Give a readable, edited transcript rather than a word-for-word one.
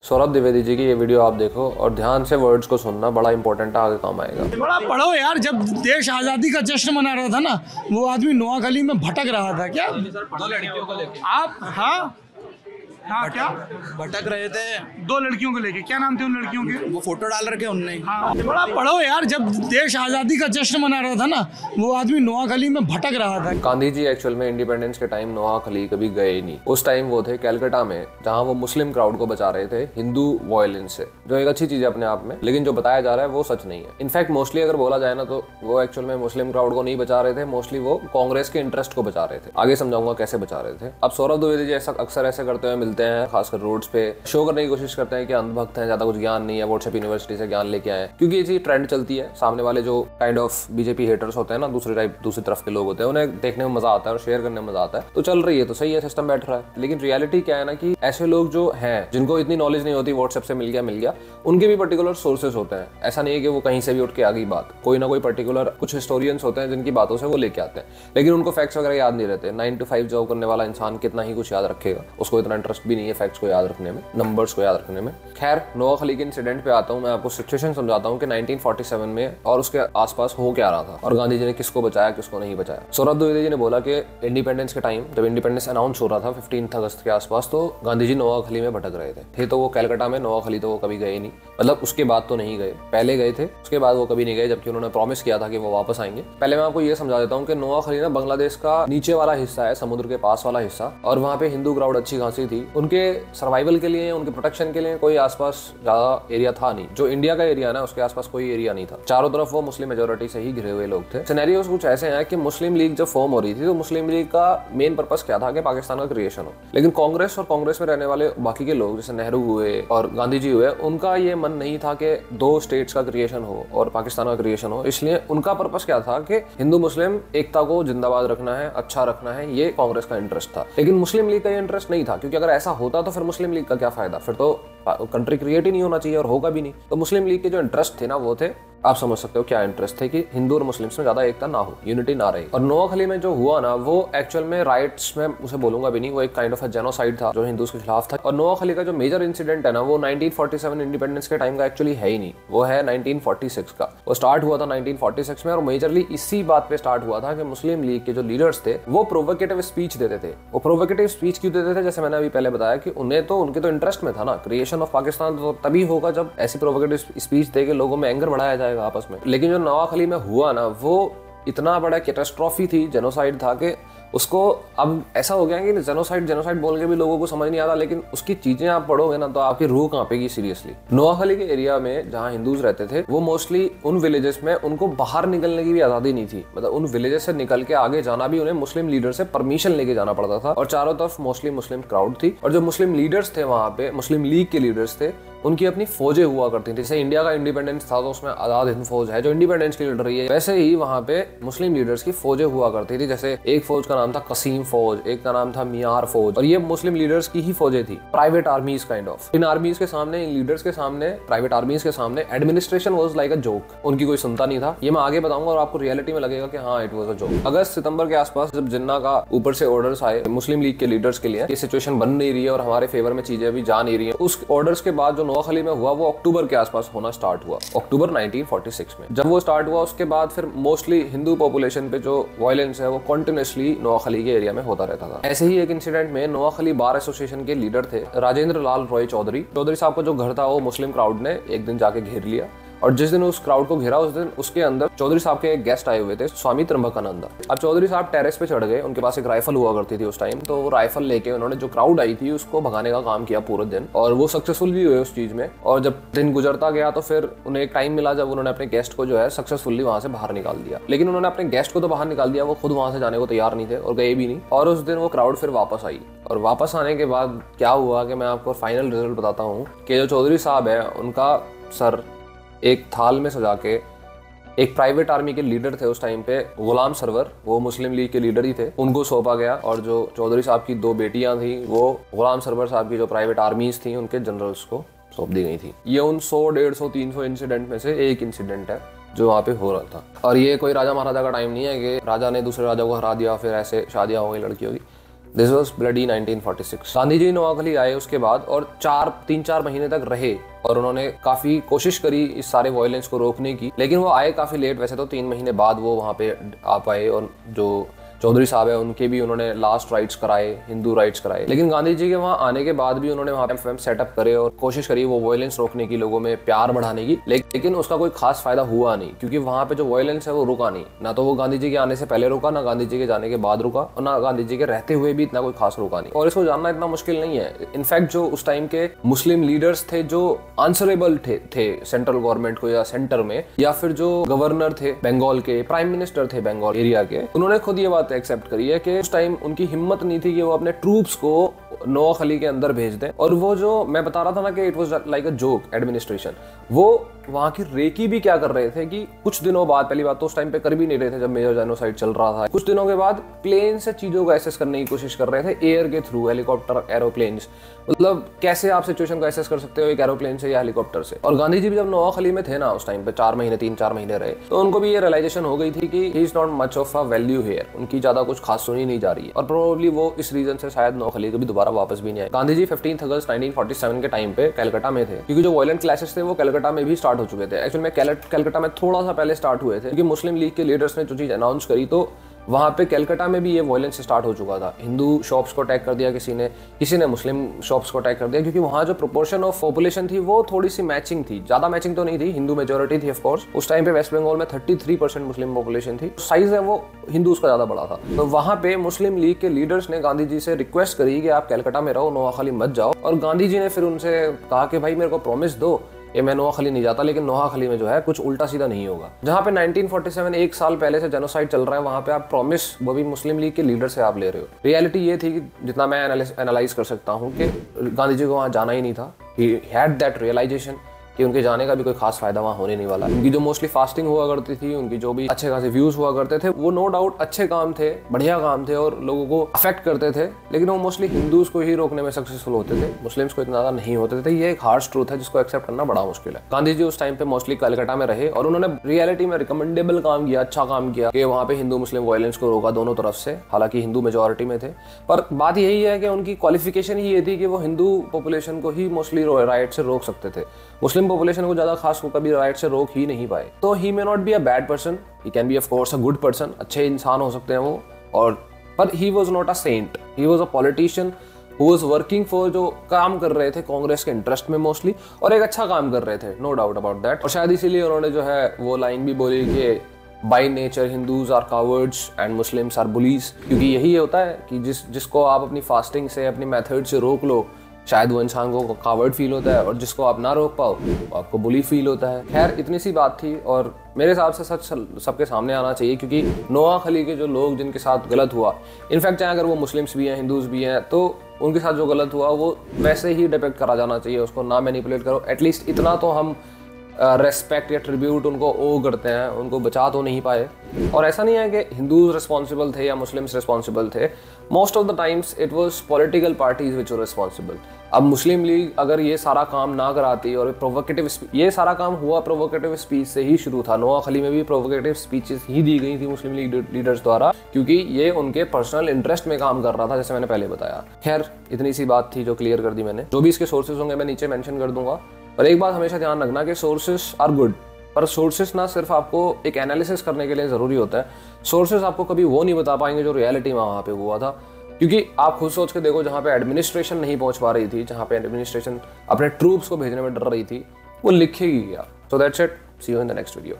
सौरभ द्विवेदी जी की ये वीडियो आप देखो और ध्यान से वर्ड्स को सुनना, बड़ा इंपॉर्टेंट है, आगे काम आएगा। बड़ा पढ़ो यार, जब देश आज़ादी का जश्न मना रहा था ना, वो आदमी नोआखली में भटक रहा था क्या? दो लड़कियों को लेके आप हाँ क्या भटक रहे थे। दो लड़कियों को लेके, क्या नाम थे उन लड़कियों के? वो फोटो डाल रखे उनने। हाँ, बड़ा पढ़ो यार, जब देश आज़ादी का जश्न मना रहा था ना, वो आदमी नोआखली में भटक रहा था। गांधी जी एक्चुअल में इंडिपेंडेंस के टाइम नोआखली कभी गए ही नहीं। उस टाइम वो थे कैलकाटा में, जहाँ वो मुस्लिम क्राउड को बचा रहे थे हिंदू वायलेंस से, जो एक अच्छी चीज है अपने आप में, लेकिन जो बताया जा रहा है वो सच नहीं है। इनफैक्ट मोस्टली अगर बोला जाए ना, तो वो एक्चुअल में मुस्लिम क्राउड को नहीं बचा रहे थे, मोस्टली वो कांग्रेस के इंटरेस्ट को बचा रहे थे। आगे समझाऊंगा कैसे बचा रहे थे। अब सौरभ द्विवेदी जी अक्सर ऐसे करते हुए मिलते हैं, खासकर रोड्स पे शो करने की कोशिश करते हैं कि अंधभक्त हैं, ज्यादा कुछ ज्ञान नहीं है, व्हाट्सएप यूनिवर्सिटी से ज्ञान लेके आए, क्योंकि ये चीज ट्रेंड चलती है। सामने वाले जो काइंड ऑफ बीजेपी हेटर्स होते हैं ना, दूसरी तरफ के लोग होते हैं, उन्हें देखने में मजा आता है और शेयर करने में मजा आता है। तो चल रही है तो सही है, सिस्टम बैठ रहा है। लेकिन रियलिटी क्या है ना, कि ऐसे लोग जो हैं, जिनको इतनी नॉलेज नहीं होती, व्हाट्सएप से मिल गया, उनके भी पर्टिकुलर सोर्सेस होते हैं। ऐसा नहीं है कि वो कहीं से भी उठ के आ गई बात, कोई ना कोई पर्टिकुलर कुछ हिस्टोरियंस होते हैं जिनकी बातों से वो लेके आते हैं, लेकिन उनको फैक्ट्स वगैरह याद नहीं रहते। 9 to 5 जॉब करने वाला इंसान कितना ही कुछ याद रखेगा, उसको इतना इंटरेस्ट भी नहीं है फैक्ट्स को याद रखने में, नंबर्स को याद रखने में। खैर, नोआखली के इंसिडेंट पे आता हूँ। मैं आपको सिचुएशन समझाता हूँ कि 1947 में और उसके आसपास हो क्या रहा था और गांधी जी ने किसको बचाया, किसको नहीं बचाया। सौरभ द्विवेदी जी ने बोला कि इंडिपेंडेंस के टाइम, जब इंडिपेंडेंस अनाउंस हो रहा था 15 अगस्त के आसपास, तो गांधी जी नोआखली में भटक रहे थे तो वो कैलकाटा में, नोआखली तो वो कभी गए नहीं, मतलब उसके बाद तो नहीं गए, पहले गए थे, उसके बाद वो कभी नहीं गए, जबकि उन्होंने प्रॉमिस किया था कि वो वापस आएंगे। पहले मैं आपको ये समझा देता हूँ कि नोआखली ना बांग्लादेश का नीचे वाला हिस्सा है, समुद्र के पास वाला हिस्सा, और वहाँ पे हिंदू क्राउड अच्छी खासी थी। उनके सर्वाइवल के लिए, उनके प्रोटेक्शन के लिए कोई आसपास ज्यादा एरिया था नहीं। जो इंडिया का एरिया ना, उसके आसपास कोई एरिया नहीं था। चारों तरफ वो मुस्लिम मेजोरिटी से ही घिरे हुए लोग थे। सिनेरियोस कुछ ऐसे हैं कि मुस्लिम लीग जब फॉर्म हो रही थी, तो मुस्लिम लीग का मेन पर्पस क्या था कि पाकिस्तान का क्रिएशन हो। लेकिन कांग्रेस और कांग्रेस में रहने वाले बाकी के लोग, जैसे नेहरू हुए और गांधी जी हुए, उनका ये मन नहीं था कि 2 स्टेट्स का क्रिएशन हो और पाकिस्तान का क्रिएशन हो। इसलिए उनका पर्पस क्या था कि हिंदू मुस्लिम एकता को जिंदाबाद रखना है, अच्छा रखना है, ये कांग्रेस का इंटरेस्ट था। लेकिन मुस्लिम लीग का ये इंटरेस्ट नहीं था, क्योंकि अगर ऐसा होता तो फिर मुस्लिम लीग का क्या फायदा, फिर तो कंट्री क्रिएट ही नहीं होना चाहिए और होगा भी नहीं। तो मुस्लिम लीग के जो इंटरेस्ट थे ना, वो थे, आप समझ सकते हो क्या इंटरेस्ट थे, कि हिंदू और मुस्लिम्स में ज्यादा एकता ना हो, यूनिटी ना रही। और नोआखली में जो हुआ ना, वो एक्चुअल में राइट्स में उसे बोलूंगा भी नहीं, वो एक काइंड ऑफ जेनोसाइड था जो हिंदूज के खिलाफ था। और नोआखली का जो मेजर इंसिडेंट है ना, वो 1947 इंडिपेंडेंस के टाइम का एक्चुअली है ही नहीं, वो है 1946 का। वो स्टार्ट हुआ था 1946 में, और मेजरली इसी बात पे स्टार्ट हुआ था कि मुस्लिम लीग के जो लीडर्स थे, वो प्रोवोकेटिव स्पीच देते थे। वो प्रोवोकेटिव स्पीच क्यों देते थे? जैसे मैंने अभी पहले बताया कि उनके तो इंटरेस्ट में था ना, क्रिएशन ऑफ पाकिस्तान तो तभी होगा जब ऐसी प्रोवोकेटिव स्पीच देके लोगों में एंगर बढ़ाया जाएगा आपस में। लेकिन जो नोआखली में हुआ ना, वो इतना बड़ा कैटास्ट्रॉफी थी, जेनोसाइड था, कि उसको अब ऐसा हो गया कि जेनोसाइड बोल के भी लोगों को समझ नहीं आता, लेकिन उसकी चीजें आप पढ़ोगे ना तो आपकी रूह कांपेगी सीरियसली। नोआखली के एरिया में जहां हिंदूज रहते थे, वो मोस्टली उन विलेजेस में उनको बाहर निकलने की भी आजादी नहीं थी, मतलब उन विलेजेस से निकल के आगे जाना भी उन्हें मुस्लिम लीडर से परमिशन लेके जाना पड़ता था। और चारों तरफ मोस्टली मुस्लिम क्राउड थी, और जो मुस्लिम लीडर्स थे वहां पे, मुस्लिम लीग के लीडर्स थे, उनकी अपनी फौजें हुआ करती थी। जैसे इंडिया का इंडिपेंडेंस था तो उसमें आजाद हिंद फौज है जो इंडिपेंडेंस की लड़ रही है, वैसे ही वहां पे मुस्लिम लीडर्स की फौजें हुआ करती थी। जैसे एक फौज का नाम था कसीम फौज, एक का नाम था मियार फौज, और ये मुस्लिम लीडर्स की ही फौजें थी, प्राइवेट आर्मीज काइंड ऑफ। इन आर्मीज के सामने, इन लीडर्स के सामने, प्राइवेट आर्मीज के सामने administration was like a joke, उनकी कोई सुनता नहीं था। ये मैं आगे बताऊंगा और आपको रियलिटी में लगेगा कि हाँ, इट वाज अ जोक। अगस्त सितंबर के आसपास जब जिन्ना का ऊपर से ऑर्डर्स आए मुस्लिम लीग के लीडर्स के लिए, ये सिचुएशन बन नहीं रही है और हमारे फेवर में चीजें अभी जा नहीं रही है, उस ऑर्डर्स के बाद जो नोआखली में हुआ, वो अक्टूबर के आसपास होना स्टार्ट हुआ, अक्टूबर 1946 में। जब वो स्टार्ट हुआ, उसके बाद फिर मोस्टली हिंदू पॉपुलेशन पे जो वायलेंस है वो कंटिन्यूअसली नोआखली के एरिया में होता रहता था। ऐसे ही एक इंसिडेंट में नोआखली बार एसोसिएशन के लीडर थे राजेंद्र लाल रॉय चौधरी साहब का जो घर था, वो मुस्लिम क्राउड ने एक दिन जाके घेर लिया, और जिस दिन उस क्राउड को घेरा, उस दिन उसके अंदर चौधरी साहब के एक गेस्ट आए हुए थे, स्वामी त्र्यंबकानंद। अब चौधरी साहब टेरेस पे चढ़ गए, उनके पास एक राइफल हुआ करती थी उस टाइम, तो वो राइफल लेके उन्होंने जो क्राउड आई थी उसको भगाने का काम किया पूरे दिन, और वो सक्सेसफुल भी हुए उस चीज में। और जब दिन गुजरता गया तो फिर उन्हें एक टाइम मिला जब उन्होंने अपने गेस्ट को जो है सक्सेसफुली वहां से बाहर निकाल दिया। लेकिन उन्होंने अपने गेस्ट को तो बाहर निकाल दिया, वो खुद वहां से जाने को तैयार नहीं थे और गए भी नहीं। और उस दिन वो क्राउड फिर वापस आई, और वापस आने के बाद क्या हुआ कि मैं आपको फाइनल रिजल्ट बताता हूँ कि जो चौधरी साहब है, उनका सर एक थाल में सजा के, एक प्राइवेट आर्मी के लीडर थे उस टाइम पे, गुलाम सरवर, वो मुस्लिम लीग के लीडर ही थे, उनको सौंपा गया। और जो चौधरी साहब की 2 बेटियां थी, वो गुलाम सरवर साहब की जो प्राइवेट आर्मीज थी, उनके जनरल्स को सौंप दी गई थी। ये उन 100, 150, 300 इंसिडेंट में से एक इंसिडेंट है जो वहाँ पे हो रहा था। और ये कोई राजा महाराजा का टाइम नहीं है कि राजा ने दूसरे राजा को हरा दिया फिर ऐसे शादियां हो गई लड़कियों की। This was bloody 1946। Gandhi ji Noakhali आए उसके बाद और 3-4 महीने तक रहे और उन्होंने काफी कोशिश करी इस सारे वायलेंस को रोकने की, लेकिन वो आए काफी लेट। वैसे तो 3 महीने बाद वो वहाँ पे आ पाए और जो चौधरी साहब है उनके भी उन्होंने लास्ट राइट्स कराए, हिंदू राइट्स कराए। लेकिन गांधी जी के वहाँ आने के बाद भी उन्होंने वहाँ पे सेटअप करे और कोशिश करी वो वायलेंस रोकने की, लोगों में प्यार बढ़ाने की, लेकिन उसका कोई खास फायदा हुआ नहीं, क्योंकि वहाँ पे जो वायलेंस है वो रुका नहीं। ना तो वो गांधी जी के आने से पहले रुका, ना गांधी जी के जाने के बाद रुका, और ना गांधी जी के रहते हुए भी इतना कोई खास रुका नहीं। और इसको जानना इतना मुश्किल नहीं है। इनफैक्ट जो उस टाइम के मुस्लिम लीडर्स थे जो आंसरेबल थे सेंट्रल गवर्नमेंट को या सेंटर में, या फिर जो गवर्नर थे बंगाल के, प्राइम मिनिस्टर थे बंगाल एरिया के, उन्होंने खुद ये बात एक्सेप्ट करी है कि उस टाइम उनकी हिम्मत नहीं थी कि वो अपने ट्रूप्स को नोआखली के अंदर भेज दें। और वो जो मैं बता रहा था ना कि it was like a joke administration, वो वहाँ की रेकी भी क्या कर रहे थे कि कुछ दिनों बाद, पहली बात तो उस टाइम पे कर भी नहीं रहे थे जब मेजर जेनोसाइड चल रहा था, कुछ दिनों के बाद प्लेन से चीजों को एसेस करने की कोशिश कर रहे थे, एयर के थ्रू, हेलीकॉप्टर, एरोप्लेन्स। मतलब कैसे आप सिचुएशन को एसेस कर सकते हो एक एरोप्लेन से या हेलीकॉप्टर से। और गांधी जी भी जब नोआखली में थे ना उस टाइम पे 3-4 महीने रहे, तो उनको भी ये रियलाइजेशन हो गई थी कि he is not much of a value here, उनकी ज्यादा कुछ खास सुनी नहीं जा रही है। और प्रोबेबली वो इस रीजन से शायद नोआखली कभी दोबारा वापस भी नहीं आए। गांधी जी 15 अगस्त 1947 के टाइम पे कलकत्ता में थे, क्योंकि जो वायलेंट क्लैशेस थे वो कलकत्ता में भी स्टार्ट हो चुके थे। एक्चुअली में कलकत्ता में थोड़ा सा पहले स्टार्ट हुए थे, क्योंकि मुस्लिम लीग के लीडर्स ने जो चीज अनाउंस करी तो वहाँ पे कलकत्ता में भी ये वायलेंस स्टार्ट हो चुका था। हिंदू शॉप्स को अटैक कर दिया किसी ने मुस्लिम शॉप्स को अटैक कर दिया, क्योंकि वहाँ जो प्रोपोर्शन ऑफ पॉपुलेशन थी वो थोड़ी सी मैचिंग थी, ज्यादा मैचिंग तो नहीं थी, हिंदू मेजोरिटी थी ऑफ कोर्स। उस टाइम पे वेस्ट बंगाल में 33% मुस्लिम पॉपुलेशन थी, साइज है वो हिंदूज का ज्यादा बड़ा था। तो वहाँ पे मुस्लिम लीग के लीडर्स ने गांधी जी से रिक्वेस्ट करी कि आप कलकत्ता में रहो, नोआखली मत जाओ। और गांधी जी ने फिर उनसे कहा कि भाई मेरे को प्रॉमिस दो, ये मैं नोआखली नहीं जाता, लेकिन नोआखली में जो है कुछ उल्टा सीधा नहीं होगा। जहाँ पे 1947 एक साल पहले से जेनोसाइड चल रहा है, वहाँ पे आप प्रॉमिस वो भी मुस्लिम लीग के लीडर से आप ले रहे हो। रियलिटी ये थी कि जितना मैं एनालाइज कर सकता हूँ कि गांधी जी को वहाँ जाना ही नहीं था। ही हैड दैट रियलाइजेशन कि उनके जाने का भी कोई खास फायदा वहाँ होने नहीं वाला। उनकी जो मोस्टली फास्टिंग हुआ करती थी, उनकी जो भी अच्छे खासे व्यूज हुआ करते थे, वो नो डाउट अच्छे काम थे, बढ़िया काम थे और लोगों को अफेक्ट करते थे, लेकिन वो मोस्टली हिंदूज को ही रोकने में सक्सेसफुल होते थे, मुस्लिम्स को इतना ज्यादा नहीं होते थे। ये एक हार्श ट्रूथ है जिसको एक्सेप्ट करना बड़ा मुश्किल है। गांधी जी उस टाइम पे मोस्टली कलकत्ता में रहे और उन्होंने रियलिटी में रिकमेंडेबल काम किया, अच्छा काम किया कि वहाँ पे हिंदू मुस्लिम वायलेंस को रोका दोनों तरफ से। हालांकि हिंदू मेजोरिटी में थे, पर बात यही है कि उनकी क्वालिफिकेशन ही ये थी कि वो हिंदू पॉपुलेशन को ही मोस्टली राइट से रोक सकते थे, मुस्लिम पॉपुलेशन को ज्यादा खास को कभी राइट से रोक ही नहीं पाए। तो he may not be a bad person, he can be of course a good person, अच्छे इंसान हो सकते हैं वो, और पर he was not a saint, he was a politician who was working for, जो काम कर रहे थे कांग्रेस के इंटरेस्ट में मोस्टली, और एक अच्छा काम कर रहे थे, नो डाउट अबाउट दैट। और शायद इसीलिए उन्होंने जो है वो लाइन भी बोली कि by nature Hindus are cowards and Muslims are bullies, क्योंकि यही होता है कि जिसको आप अपनी फास्टिंग से, अपनी मेथड से रोक लो, शायद वो इंसान को कावर्ड फील होता है, और जिसको आप ना रोक पाओ तो आपको बुली फील होता है। खैर इतनी सी बात थी, और मेरे हिसाब से सच सबके सामने आना चाहिए, क्योंकि नोआखली के जो लोग जिनके साथ गलत हुआ, इनफैक्ट चाहे अगर वो मुस्लिम्स भी हैं, हिंदूज भी हैं, तो उनके साथ जो गलत हुआ वो वैसे ही डिपेक्ट करा जाना चाहिए, उसको ना मैनिपुलेट करो। एटलीस्ट इतना तो हम रेस्पेक्ट या ट्रिब्यूट उनको ओ करते हैं, उनको बचा तो नहीं पाए। और ऐसा नहीं है कि हिंदूज रिस्पॉन्सिबल थे या मुस्लिम्स रिस्पॉन्सिबल थे, most of the times it was political parties which were responsible. अब मुस्लिम लीग अगर ये सारा काम ना कराती, और प्रोवोकेटिव, ये सारा काम हुआ प्रोवोकेटिव स्पीच से ही शुरू था, नोआखली में भी प्रोवोकेटिव स्पीचेस ही दी गई थी मुस्लिम लीग लीडर्स द्वारा, क्योंकि ये उनके पर्सनल इंटरेस्ट में काम कर रहा था, जैसे मैंने पहले बताया। खैर इतनी सी बात थी जो क्लियर कर दी मैंने। जो भी इसके सोर्सेज होंगे मैं नीचे मेंशन कर दूंगा। और एक बात हमेशा ध्यान रखना कि सोर्सेस आर गुड, पर सोर्सेस ना सिर्फ आपको एक एनालिसिस करने के लिए ज़रूरी होता है, सोर्सेस आपको कभी वो नहीं बता पाएंगे जो रियलिटी में वहाँ पे हुआ था। क्योंकि आप खुद सोच के देखो, जहाँ पे एडमिनिस्ट्रेशन नहीं पहुँच पा रही थी, जहाँ पे एडमिनिस्ट्रेशन अपने ट्रूप्स को भेजने में डर रही थी, वो लिखेगी क्या। So that's it, see you in the next video.